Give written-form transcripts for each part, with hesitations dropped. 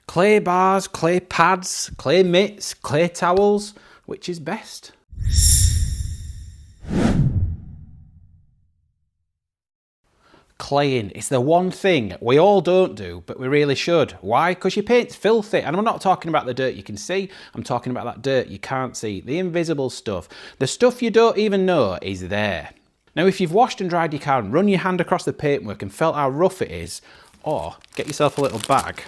Clay bars, clay pads, clay mitts, clay towels, which is best? Claying. It's the one thing we all don't do, but we really should. Why? Because your paint's filthy. And I'm not talking about the dirt you can see. I'm talking about that dirt you can't see. The invisible stuff. The stuff you don't even know is there. Now, if you've washed and dried your car and run your hand across the paintwork and felt how rough it is, or get yourself a little bag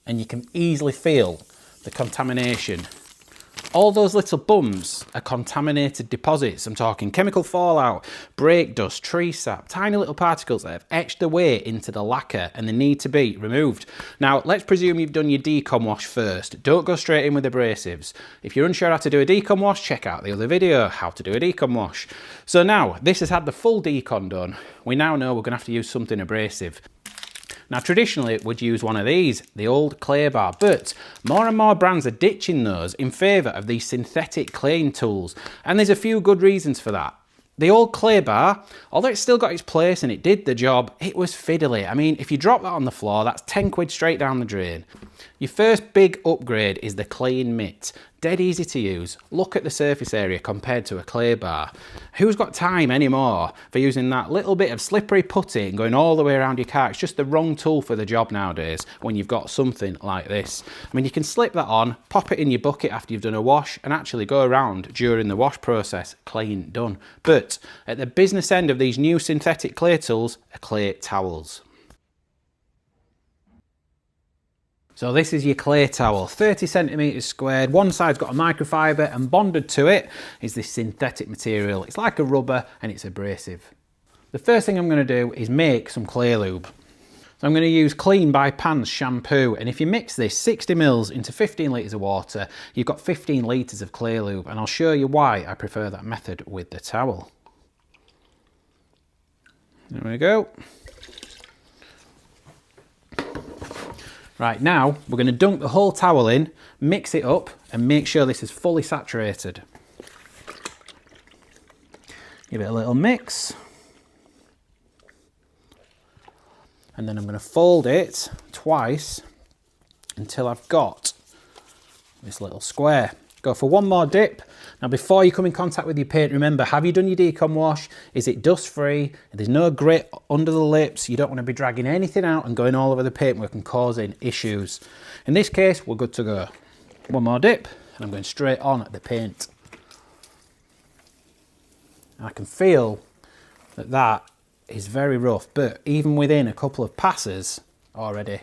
and you can easily feel the contamination. All those little bumps are contaminated deposits. I'm talking chemical fallout, brake dust, tree sap, tiny little particles that have etched their way into the lacquer and they need to be removed. Now, let's presume you've done your decon wash first. Don't go straight in with abrasives. If you're unsure how to do a decon wash, check out the other video, how to do a decon wash. So now, this has had the full decon done. We now know we're going to have to use something abrasive. Now, traditionally, we'd use one of these, the old clay bar, but more and more brands are ditching those in favour of these synthetic claying tools, and there's a few good reasons for that. The old clay bar, although it's still got its place and it did the job, it was fiddly. I mean, if you drop that on the floor, that's 10 quid straight down the drain. Your first big upgrade is the claying mitt. Dead easy to use. Look at the surface area compared to a clay bar. Who's got time anymore for using that little bit of slippery putty and going all the way around your car? It's just the wrong tool for the job nowadays when you've got something like this. I mean, you can slip that on, pop it in your bucket after you've done a wash and actually go around during the wash process, claying done. But at the business end of these new synthetic clay tools are clay towels. So this is your clay towel, 30 centimetres squared. One side's got a microfiber and bonded to it is this synthetic material. It's like a rubber and it's abrasive. The first thing I'm going to do is make some clay lube. So I'm going to use Clean by Pan Shampoo, and if you mix this 60 ml into 15 litres of water, you've got 15 litres of clay lube, and I'll show you why I prefer that method with the towel. There we go. Right, now we're going to dunk the whole towel in, mix it up and make sure this is fully saturated. Give it a little mix. And then I'm going to fold it twice until I've got this little square. Go for one more dip. Now, before you come in contact with your paint, remember, have you done your decon wash? Is it dust free? There's no grit under the lips. You don't want to be dragging anything out and going all over the paintwork and causing issues. In this case, we're good to go. One more dip and I'm going straight on at the paint. I can feel that that is very rough, but even within a couple of passes already,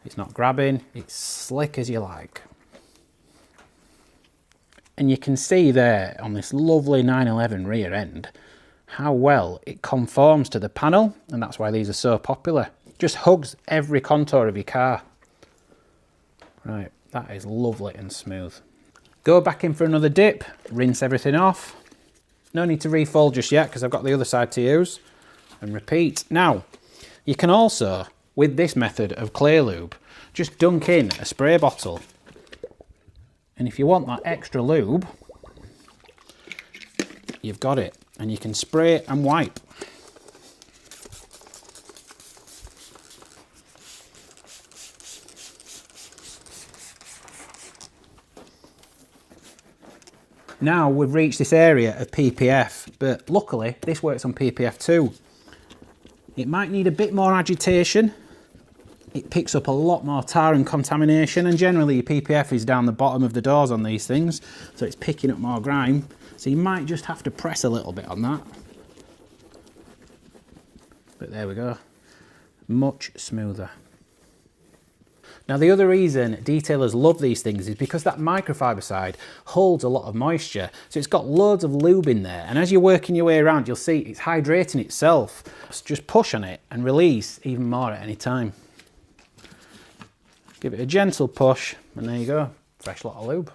it's not grabbing, it's slick as you like. And you can see there on this lovely 911 rear end how well it conforms to the panel, and that's why these are so popular. Just hugs every contour of your car. Right, that is lovely and smooth. Go back in for another dip, rinse everything off. No need to refold just yet because I've got the other side to use, and repeat. Now, you can also, with this method of clay lube, just dunk in a spray bottle. And if you want that extra lube, you've got it. And you can spray and wipe. Now we've reached this area of PPF, but luckily this works on PPF too. It might need a bit more agitation. It picks up a lot more tar and contamination, and generally your PPF is down the bottom of the doors on these things, so it's picking up more grime. So you might just have to press a little bit on that. But there we go. Much smoother. Now, the other reason detailers love these things is because that microfiber side holds a lot of moisture. So it's got loads of lube in there, and as you're working your way around, you'll see it's hydrating itself. So just push on it and release even more at any time. Give it a gentle push, and there you go, fresh lot of lube.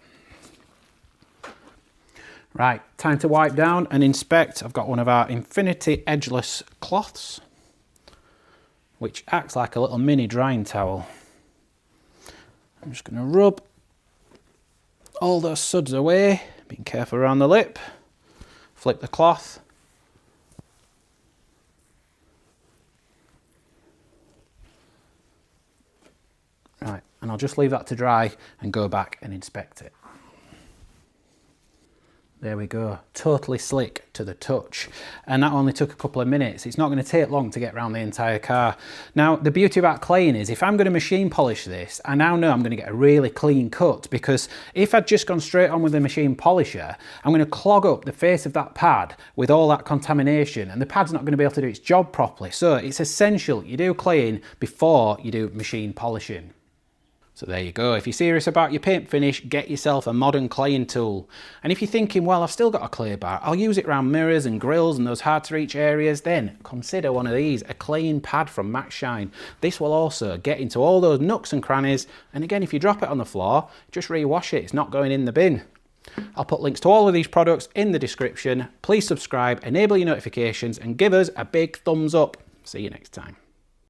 Right, time to wipe down and inspect. I've got one of our Infinity Edgeless cloths, which acts like a little mini drying towel. I'm just going to rub all those suds away, being careful around the lip, flip the cloth. I'll just leave that to dry and go back and inspect it. There we go, totally slick to the touch. And that only took a couple of minutes. It's not going to take long to get around the entire car. Now, the beauty about claying is if I'm going to machine polish this, I now know I'm going to get a really clean cut, because if I'd just gone straight on with the machine polisher, I'm going to clog up the face of that pad with all that contamination, and the pad's not going to be able to do its job properly. So it's essential you do claying before you do machine polishing. So there you go. If you're serious about your paint finish, get yourself a modern claying tool. And if you're thinking, well, I've still got a clay bar, I'll use it around mirrors and grills and those hard to reach areas, then consider one of these, a claying pad from Maxshine. This will also get into all those nooks and crannies. And again, if you drop it on the floor, just rewash it. It's not going in the bin. I'll put links to all of these products in the description. Please subscribe, enable your notifications, and give us a big thumbs up. See you next time.